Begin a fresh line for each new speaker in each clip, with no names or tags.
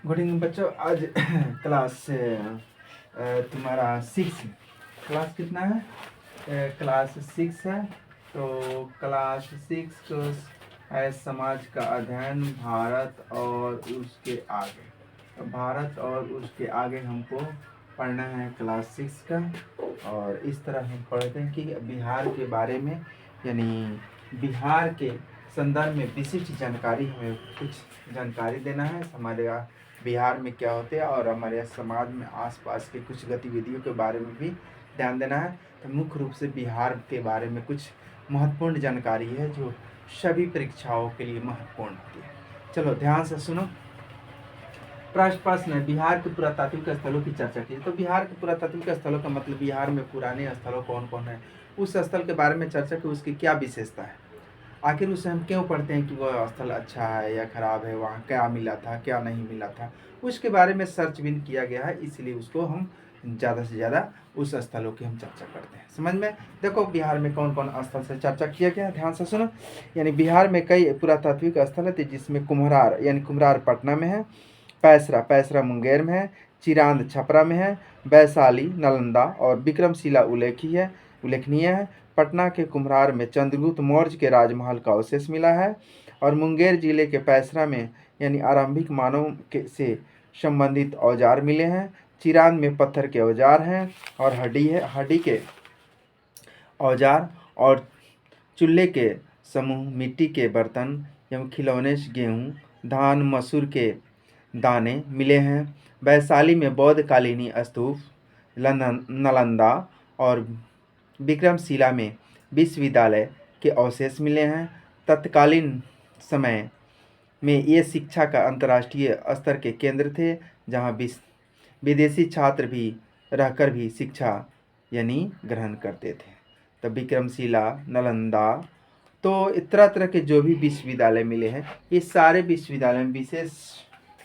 Good evening बच्चों। आज class तुम्हारा 6 क्लास कितना है? क्लास 6 है। तो क्लास 6 को है समाज का अध्ययन, भारत और उसके आगे। तो भारत और उसके आगे हमको पढ़ना है क्लास 6 का। और इस तरह हम पढ़ते हैं कि बिहार के बारे में, यानी बिहार के संदर्भ में विशिष्ट जानकारी, हमें कुछ जानकारी देना है। हमारे बिहार में क्या होते हैं और हमारे समाज में आसपास के कुछ गतिविधियों के बारे में भी ध्यान देना है। तो मुख्य रूप से बिहार के बारे में कुछ महत्वपूर्ण जानकारी है जो सभी परीक्षाओं के लिए महत्वपूर्ण होती है। चलो ध्यान से सुनो। प्रश्न है, बिहार के पुरातात्विक स्थलों की चर्चा की। तो बिहार के पुरातात्विक स्थलों का मतलब बिहार में पुराने स्थलों कौन कौन है, उस स्थल के बारे में चर्चा की, उसकी क्या विशेषता है, आखिर उसे हम क्यों पढ़ते हैं कि वह स्थल अच्छा है या खराब है, वहाँ क्या मिला था क्या नहीं मिला था, उसके बारे में सर्चबीन किया गया है। इसलिए उसको हम ज़्यादा से ज़्यादा उस स्थलों की हम चर्चा करते हैं। समझ में? देखो बिहार में कौन कौन स्थल से चर्चा किया गया है, ध्यान से सुनो। यानी बिहार में कई पुरातात्विक स्थल है जिसमें कुम्हरार यानी कुम्हरार पटना में है, पैसरा मुंगेर में है, चिरांद छपरा में है, वैशाली नालंदा और विक्रमशिला उल्लेखनीय है। पटना के कुम्हरार में चंद्रगुप्त मौर्य के राजमहल का अवशेष मिला है और मुंगेर जिले के पैसरा में यानी आरंभिक मानव के से संबंधित औजार मिले हैं। चिरांद में पत्थर के औजार हैं और हड्डी के औजार और चूल्हे के समूह, मिट्टी के बर्तन एवं खिलौने, गेहूँ धान मसूर के दाने मिले हैं। वैशाली में बौद्धकालीनी स्तूप, नालंदा और विक्रमशिला में विश्वविद्यालय के अवशेष मिले हैं। तत्कालीन समय में ये शिक्षा का अंतर्राष्ट्रीय स्तर के केंद्र थे, जहाँ विदेशी छात्र भी रहकर भी शिक्षा यानी ग्रहण करते थे। तो विक्रमशिला, नालंदा, तो तरह तरह के जो भी विश्वविद्यालय मिले हैं, ये सारे विश्वविद्यालय में विशेष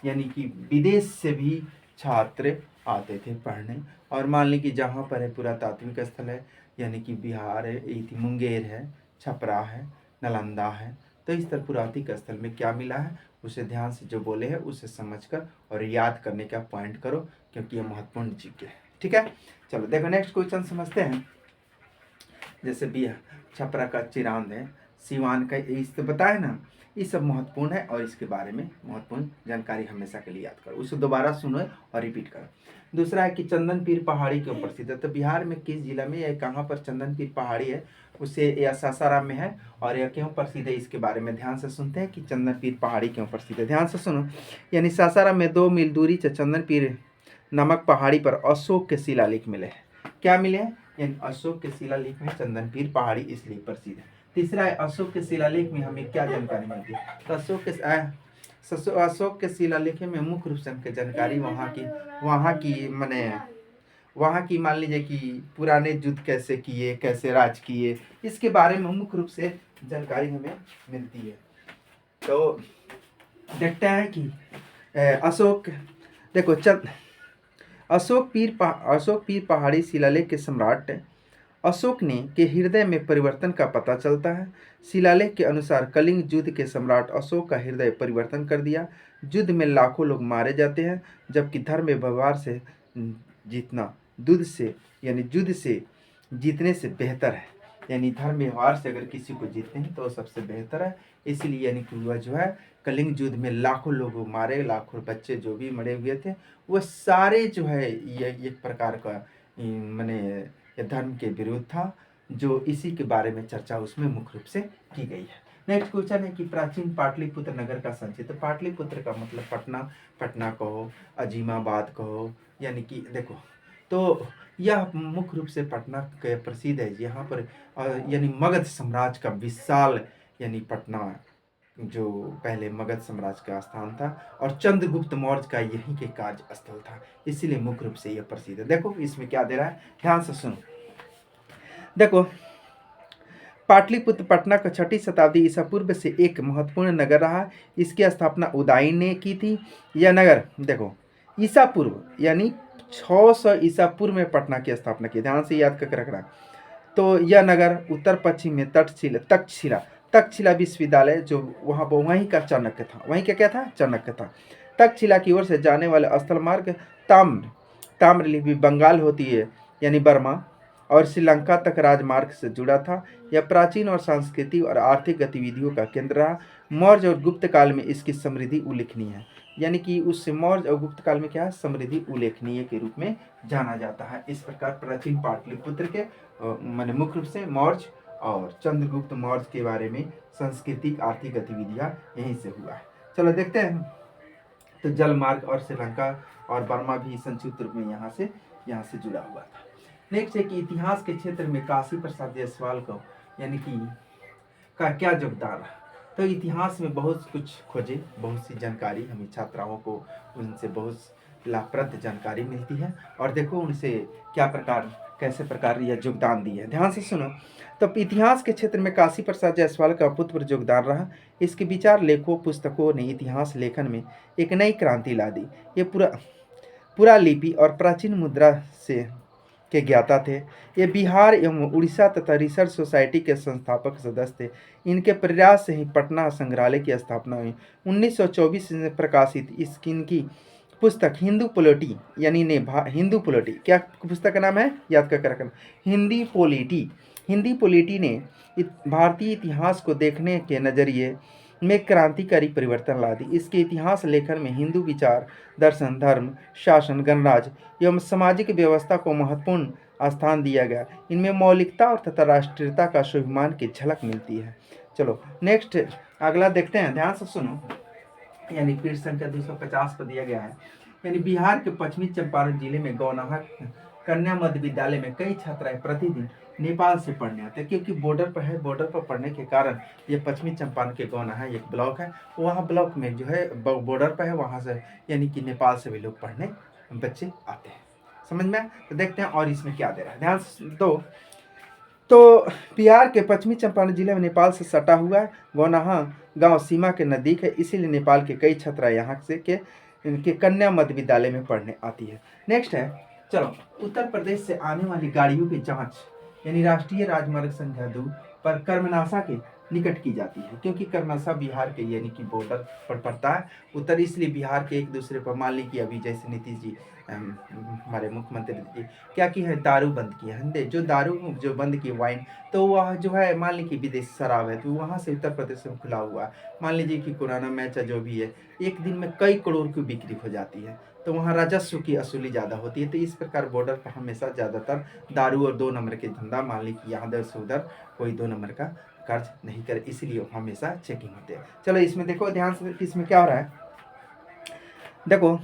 यानी कि विदेश से भी छात्र आते थे पढ़ने। और मान ली कि जहाँ पर है पुरातात्विक स्थल है, यानी कि बिहार है, मुंगेर है, छपरा है, नालंदा है, तो इस तरह पुरातात्विक स्थल में क्या मिला है उसे ध्यान से जो बोले हैं उसे समझकर और याद करने का पॉइंट करो, क्योंकि ये महत्वपूर्ण चीज़ है। ठीक है, चलो देखो नेक्स्ट क्वेश्चन समझते हैं। जैसे बिहार छपरा का चिरांद है, सिवान का, इस तो बताया ना, ये सब महत्वपूर्ण है और इसके बारे में महत्वपूर्ण जानकारी हमेशा के लिए याद करो, उसे दोबारा सुनो और रिपीट करो। दूसरा है कि चंदन पीर पहाड़ी क्यों प्रसिद्ध है। तो बिहार में किस जिला में या कहाँ पर चंदन पीर पहाड़ी है, उसे या सासाराम में है और यह क्यों प्रसिद्ध है, इसके बारे में ध्यान से सुनते हैं कि चंदन पीर पहाड़ी क्यों प्रसिद्ध है। ध्यान से सुनो। यानी सासाराम में 2 मील दूरी से चंदन पीर नामक पहाड़ी पर अशोक के शिलालेख मिले हैं। क्या मिले हैं? यानी अशोक के शिलालेख में चंदन पीर पहाड़ी इसलिए प्रसिद्ध है। तीसरा है अशोक के शिलालेख में हमें क्या जानकारी मिलती है। तो अशोक के शिलालेख में मुख्य रूप से हमको जानकारी वहाँ की मान लीजिए कि पुराने युद्ध कैसे किए, कैसे राज किए, इसके बारे में मुख्य रूप से जानकारी हमें मिलती है। तो देखते हैं कि अशोक देखो अशोक पीर पहाड़ी शिलालेख के सम्राट अशोक ने के हृदय में परिवर्तन का पता चलता है। शिलालेख के अनुसार कलिंग युद्ध के सम्राट अशोक का हृदय परिवर्तन कर दिया। युद्ध में लाखों लोग मारे जाते हैं, जबकि धर्म व्यवहार से जीतना युद्ध से जीतने से बेहतर है। यानी धर्म व्यवहार से अगर किसी को जीतते हैं तो सबसे बेहतर है। इसलिए यानी कि वह जो है कलिंग युद्ध में लाखों लोग मारे, लाखों बच्चे जो भी मरे हुए थे वो सारे जो है ये एक प्रकार का मैंने धर्म के विरुद्ध था, जो इसी के बारे में चर्चा उसमें मुख्य रूप से की गई है। नेक्स्ट क्वेश्चन है कि प्राचीन पाटलिपुत्र नगर का संचित। तो पाटलिपुत्र का मतलब पटना कहो, अजीमाबाद कहो, यानी कि देखो तो यह मुख्य रूप से पटना के प्रसिद्ध है। यहाँ पर यानी मगध साम्राज्य का विशाल यानी पटना जो पहले मगध साम्राज्य का स्थान था और चंद्रगुप्त मौर्य का यहीं के कार्य स्थल था, इसीलिए मुख्य रूप से यह प्रसिद्ध है। देखो इसमें क्या दे रहा है, ध्यान से सुनो। देखो पाटलिपुत्र पटना का 6ठी शताब्दी ईसा पूर्व से एक महत्वपूर्ण नगर रहा। इसकी स्थापना उदयन ने की थी। यह नगर देखो ईसा पूर्व यानी 600 ईसा पूर्व में पटना की स्थापना की, ध्यान से याद करके रखना। तो यह नगर उत्तर पश्चिम में तक्षशिला विश्वविद्यालय जो वहीं का चाणक्य था, वहीं का क्या था, चाणक्य था। तक्षशिला की ओर से जाने वाले स्थल मार्ग ताम्रलिपि बंगाल होती है यानी बर्मा और श्रीलंका तक राजमार्ग से जुड़ा था। यह प्राचीन और सांस्कृतिक और आर्थिक गतिविधियों का केंद्र रहा। मौर्य और गुप्त काल में इसकी समृद्धि उल्लेखनीय है, यानी कि उस मौर्य और गुप्त काल में क्या है, समृद्धि उल्लेखनीय के रूप में जाना जाता है। इस प्रकार प्राचीन पाटलिपुत्र के माने मुख्य रूप से मौर्य और चंद्रगुप्त मौर्य के बारे में सांस्कृतिक आर्थिक गतिविधियां यहीं से हुआ है। चलो देखते हैं। तो जल मार्ग और श्रीलंका और बर्मा भी संक्षिप्त रूप में यहाँ से जुड़ा हुआ था। नेक्स्ट है कि इतिहास के क्षेत्र में काशी प्रसाद जायसवाल को यानी कि का क्या योगदान रहा। तो इतिहास में बहुत कुछ खोजे, बहुत सी जानकारी हमें छात्राओं को उनसे बहुत लाभप्रद जानकारी मिलती है। और देखो उनसे कैसे प्रकार यह योगदान दिए, ध्यान से सुनो। तो इतिहास के क्षेत्र में काशी प्रसाद जायसवाल का अभूतपूर्व योगदान रहा। इसके विचार लेखों पुस्तकों ने इतिहास लेखन में एक नई क्रांति ला दी। ये पूरा लिपि और प्राचीन मुद्रा से के ज्ञाता थे। ये बिहार एवं उड़ीसा तथा रिसर्च सोसाइटी के संस्थापक सदस्य थे। इनके प्रयास से ही पटना संग्रहालय की स्थापना हुई। 1924 में प्रकाशित इनकी पुस्तक हिंदू पोलिटी यानी हिंदू पोलिटी, क्या पुस्तक का नाम है, याद कर रखना, हिंदी पोलिटी ने भारतीय इतिहास को देखने के नज़रिए में क्रांतिकारी परिवर्तन ला दी। इसके इतिहास लेखन में हिंदू विचार, दर्शन, धर्म, शासन, गणराज्य एवं सामाजिक व्यवस्था को महत्वपूर्ण स्थान दिया गया। इनमें मौलिकता और तथा राष्ट्रीयता का स्वाभिमान की झलक मिलती है। चलो नेक्स्ट अगला देखते हैं, ध्यान से सुनो। यानी पृष्ठ संख्या 250 पर दिया गया है। यानी बिहार के पश्चिमी चंपारण जिले में गौनाहा कन्या मध्य विद्यालय में कई छात्राएं प्रतिदिन नेपाल से पढ़ने आते हैं, क्योंकि बॉर्डर पर है। बॉर्डर पर पढ़ने के कारण ये पश्चिमी चंपारण के गौनाहा एक ब्लॉक है, वहाँ ब्लॉक में जो है बॉर्डर पर है, वहाँ से यानी कि नेपाल से भी लोग पढ़ने बच्चे आते हैं। समझ में? तो देखते हैं और इसमें क्या दे रहा है, ध्यान दो। तो बिहार के पश्चिमी चंपारण जिले में नेपाल से सटा हुआ है। गौनाहा गांव सीमा के नज़दीक है, इसीलिए नेपाल के कई छात्राएं यहाँ से के कन्या मध्य विद्यालय में पढ़ने आती है। नेक्स्ट है, चलो, उत्तर प्रदेश से आने वाली गाड़ियों की जांच यानी राष्ट्रीय राजमार्ग संख्या 2 पर कर्मनासा के निकट की जाती है, क्योंकि कर्मनासा बिहार के यानी कि बॉर्डर पर पड़ता है उत्तर, इसलिए बिहार के एक दूसरे पर मान ली कि अभी जैसे नीतीश जी हमारे मुख्यमंत्री जी क्या की है, दारू बंद किया है। जो दारू जो बंद की वाइन, तो वह जो है मान ली कि विदेशी शराब है, तो वहाँ से उत्तर प्रदेश में खुला हुआ है। मान लीजिए कि कोरोना मैच जो भी है, एक दिन में कई करोड़ की बिक्री हो जाती है, तो वहाँ राजस्व की वसूली ज़्यादा होती है। तो इस प्रकार बॉर्डर पर हमेशा ज़्यादातर दारू और 2 नंबर के धंधा, मान ली कि यहाँ उधर से उधर कोई 2 नंबर का कार्य नहीं करे, इसलिए हमेशा चेकिंग होते हैं। चलो इसमें देखो ध्यान से, इसमें क्या हो रहा है, देखो।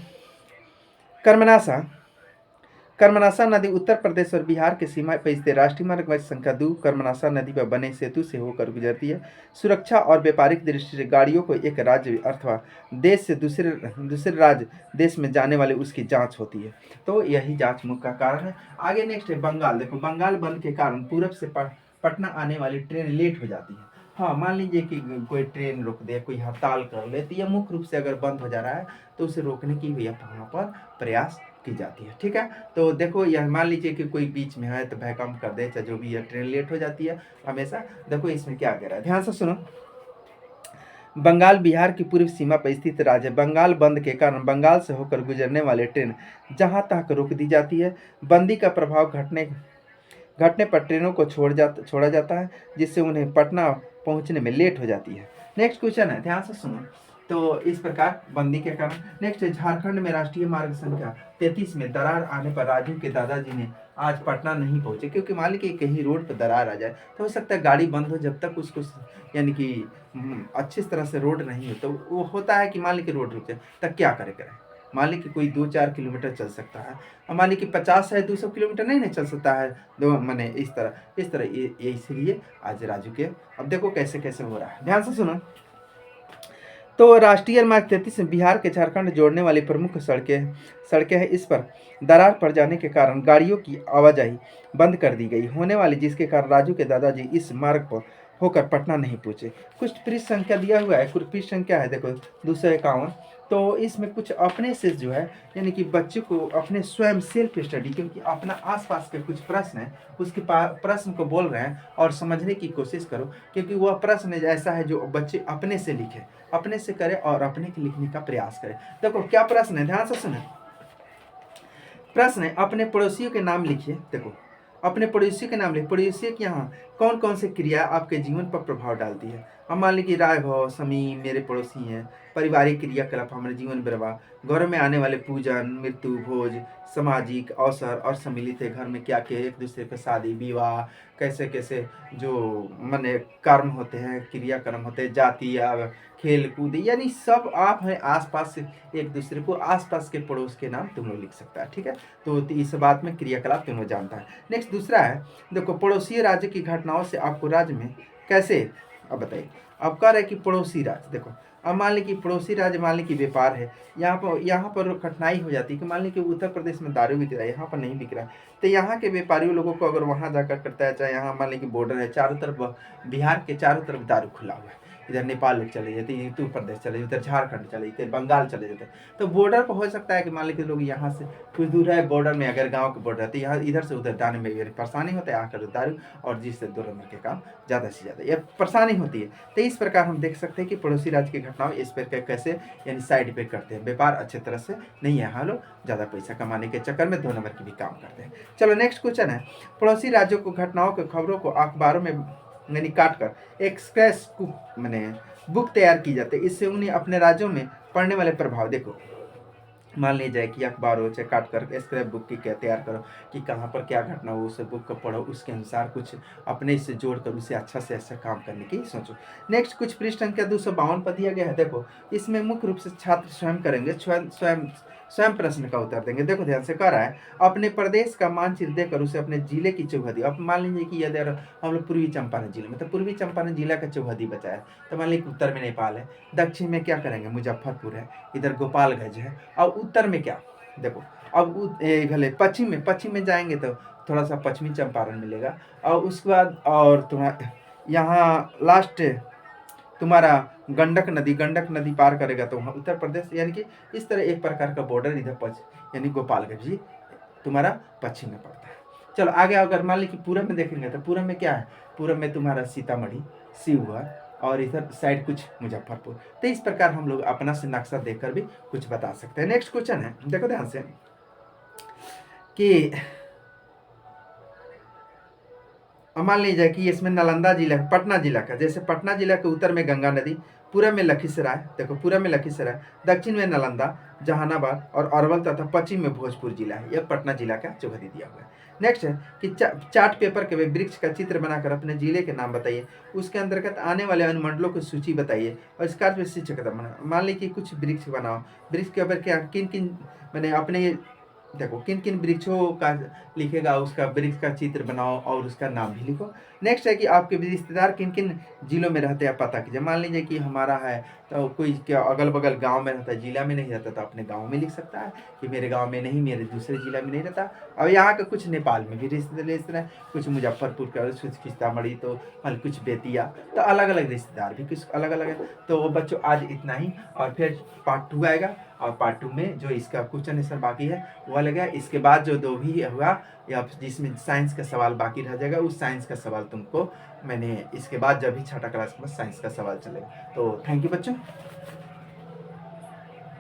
कर्मनासा नदी उत्तर प्रदेश और बिहार के सीमा पर स्थित राष्ट्रीय मार्ग संख्या 2 कर्मनासा नदी पर बने सेतु से होकर गुजरती है। सुरक्षा और व्यापारिक दृष्टि से गाड़ियों को एक राज्य अथवा देश से दूसरे राज्य देश में जाने वाले उसकी जांच होती है, तो यही जांच मुख्य का कारण है। आगे नेक्स्ट है बंगाल। देखो, बंगाल बंद के कारण पूरब से पटना आने वाली ट्रेन लेट हो जाती है। हाँ, मान लीजिए कि कोई ट्रेन रोक दे, कोई हड़ताल कर ले, तो यह मुख्य रूप से अगर बंद हो जा रहा है तो उसे रोकने की भी वहाँ पर प्रयास की जाती है। ठीक है, तो देखो यह मान लीजिए कि कोई बीच में है तो वह कम कर दे, चाहे जो भी है, ट्रेन लेट हो जाती है हमेशा। देखो इसमें क्या कह रहा है, ध्यान से सुनो। बंगाल बिहार की पूर्व सीमा पर स्थित राज्य। बंगाल बंद के कारण बंगाल से होकर गुजरने वाले ट्रेन जहां तक रोक दी जाती है। बंदी का प्रभाव घटने पर ट्रेनों को छोड़ा जाता है, जिससे उन्हें पटना पहुंचने में लेट हो जाती है। नेक्स्ट क्वेश्चन है, ध्यान से सुनो। तो इस प्रकार बंदी के कारण। नेक्स्ट है, झारखंड में राष्ट्रीय मार्ग संख्या 33 में दरार आने पर राजू के दादाजी ने आज पटना नहीं पहुंचे, क्योंकि मान लीजिए कहीं रोड पर दरार आ जाए तो हो सकता है गाड़ी बंद हो, जब तक उसको यानी कि अच्छी तरह से रोड नहीं हो, तो वो होता है कि मान लीजिए रोड रुक जाए, तब क्या करें। मान ली कि कोई 2-4 किलोमीटर चल सकता है, और मान ली कि 50 है 200 किलोमीटर नहीं चल सकता है, दो मैंने इस तरह ये इसलिए आज राजू के। अब देखो कैसे कैसे हो रहा है, ध्यान से सुनो। तो राष्ट्रीय मार्ग 33 में बिहार के झारखंड जोड़ने वाली प्रमुख सड़कें हैं। इस पर दरार पड़ जाने के कारण गाड़ियों की आवाजाही बंद कर दी गई होने वाली, जिसके कारण राजू के दादाजी इस मार्ग पर होकर पटना नहीं पहुंचे। कुछ पृष्ठ संख्या दिया हुआ है, कुछ पृष्ठ संख्या है देखो 251, तो इसमें कुछ अपने से जो है, यानी कि बच्चे को अपने स्वयं सेल्फ स्टडी, क्योंकि अपना आसपास के कुछ प्रश्न है उसके प्रश्न को बोल रहे हैं और समझने की कोशिश करो, क्योंकि वह प्रश्न ऐसा है जो बच्चे अपने से लिखे, अपने से करे और अपने के लिखने का प्रयास करें। देखो क्या प्रश्न है, ध्यान से सुने। प्रश्न है, अपने पड़ोसियों के नाम लिखिए। देखो अपने पड़ोसियों के नाम लिखिए। पड़ोसियों की यहाँ कौन कौन से क्रिया आपके जीवन पर प्रभाव डालती है। हम मान लीजिए राघव समीम मेरे पड़ोसी हैं। पारिवारिक क्रियाकलाप हमारे जीवन व्यवहार, घरों में आने वाले पूजन मृत्यु भोज, सामाजिक अवसर और सम्मिलित है। घर में क्या क्या एक दूसरे के शादी विवाह, कैसे कैसे जो माने कर्म होते हैं, क्रियाक्रम होते हैं, जातीय खेल कूद, यानी सब आप है आसपास से एक दूसरे को, आसपास के पड़ोस के नाम तुम लोग लिख सकता है। ठीक है, तो इस बात में क्रियाकलाप तुम लोग जानता है। नेक्स्ट दूसरा है, देखो पड़ोसी राज्य की घटनाओं से आपको राज्य में कैसे, अब बताइए। अब कह रहे कि पड़ोसी राज्य, देखो अब मान ली कि पड़ोसी राज्य, मान ली कि व्यापार है, यहाँ पर कठिनाई हो जाती है कि मान ली कि उत्तर प्रदेश में दारू बिक रहा है, यहाँ पर नहीं बिक रहा है, तो यहाँ के व्यापारियों लोगों को अगर वहाँ जाकर करता है, चाहे यहाँ मान ली कि बॉर्डर है, चारों तरफ बिहार के चारों तरफ दारू खुला हुआ है, इधर नेपाल चले जाते, उत्तर प्रदेश चले जाते, उधर झारखंड चले जाते, बंगाल चले जाते, तो बॉर्डर पर हो सकता है कि मान लीजिए लोग यहाँ से कुछ दूर है बॉर्डर में, अगर गांव के बॉर्डर है तो यहाँ इधर से उधर जाने में परेशानी होता है, आकर दारू और जिससे दो नंबर के काम ज़्यादा से ज़्यादा यह परेशानी होती है। तो इस प्रकार हम देख सकते हैं कि पड़ोसी राज्य की घटनाओं इस प्रकार कैसे यानी साइड इफेक्ट करते हैं। व्यापार अच्छे तरह से नहीं है, हाँ लोग ज़्यादा पैसा कमाने के चक्कर में दो नंबर की भी काम करते हैं। चलो नेक्स्ट क्वेश्चन है, पड़ोसी राज्यों को घटनाओं के खबरों को अखबारों में यानी काट कर एक स्क्रैच मैंने बुक तैयार की जाती है, इससे उन्हें अपने राज्यों में पढ़ने वाले प्रभाव, देखो मान ली जाए कि अखबार हो चाहे काट कर स्क्रैप बुक की क्या तैयार करो कि कहाँ पर क्या घटना हो, उस बुक को पढ़ो, उसके अनुसार कुछ अपने से जोड़कर उसे अच्छा से अच्छा काम करने की सोचो। नेक्स्ट कुछ पृष्ठ संख्या 252 पर दिया गया है। देखो इसमें मुख्य रूप से छात्र स्वयं करेंगे, स्वयं स्वयं स्वयं प्रश्न का उत्तर देंगे। देखो ध्यान से कह रहा है, अपने प्रदेश का मानचित्र देकर उसे अपने जिले की चौहदी, अब मान लीजिए कि यदि हम लोग पूर्वी चंपारण जिले में, तो पूर्वी चंपारण जिला का चौहदी बचा है, तो मान लीजिए उत्तर में नेपाल है, दक्षिण में क्या करेंगे मुजफ्फरपुर है, इधर गोपालगंज है, और उत्तर में क्या, देखो अब भले पश्चिम में जाएंगे तो थोड़ा सा पश्चिमी चंपारण मिलेगा, और उसके बाद और तुम्हारा यहाँ लास्ट तुम्हारा गंडक नदी पार करेगा तो वहाँ उत्तर प्रदेश, यानी कि इस तरह एक प्रकार का बॉर्डर इधर यानी गोपालगंज जी तुम्हारा पश्चिम में पड़ता है। चलो आगे अगर मान ली कि पूरब में देखेंगे तो पूरब में क्या है, पूरब में तुम्हारा सीतामढ़ी, शिवहर और इधर साइड कुछ मुजफ्फरपुर। तो इस प्रकार हम लोग अपना से नक्शा देखकर भी कुछ बता सकते हैं। नेक्स्ट क्वेश्चन है, देखो ध्यान से कि मान लीजिए कि इसमें नालंदा जिला, पटना जिला का, जैसे पटना जिला के उत्तर में गंगा नदी, पूरब में लखीसराय, देखो पूरब में लखीसराय, दक्षिण में नालंदा जहानाबाद और अरवल तथा पश्चिम में भोजपुर जिला है। यह पटना जिला का चौहदी दिया हुआ है। नेक्स्ट है कि चार्ट पेपर के वृक्ष का चित्र बनाकर अपने जिले के नाम बताइए, उसके अंतर्गत आने वाले अनुमंडलों की सूची बताइए और इसका शिक्षक मान लीजिए कुछ वृक्ष बनाओ, वृक्ष के ऊपर क्या किन किन मैंने अपने देखो किन किन वृक्षों का लिखेगा, उसका वृक्ष का चित्र बनाओ और उसका नाम भी लिखो। नेक्स्ट है कि आपके रिश्तेदार किन किन जिलों में रहते हैं पता कीजिए, मान लीजिए कि हमारा है तो कोई क्या अगल बगल गांव में रहता है, जिला में नहीं रहता तो अपने गांव में लिख सकता है कि मेरे गांव में नहीं, मेरे दूसरे जिला में नहीं रहता। अब यहाँ का कुछ नेपाल में भी रिश्तेदार, कुछ मुजफ्फरपुर का, कुछ सीतामढ़ी, तो कुछ बेतिया, तो अलग अलग रिश्तेदार भी कुछ अलग अलग है। तो बच्चों आज इतना ही, और फिर पार्ट 2 आएगा और पार्ट 2 में जो इसका क्वेश्चन आंसर बाकी है वो लगेगा। इसके बाद जो 2 भी हुआ या जिसमें साइंस का सवाल बाकी रह जाएगा, उस साइंस का सवाल तुमको मैंने इसके बाद जब भी छठा क्लास में साइंस का सवाल चलेगा। तो थैंक यू बच्चों।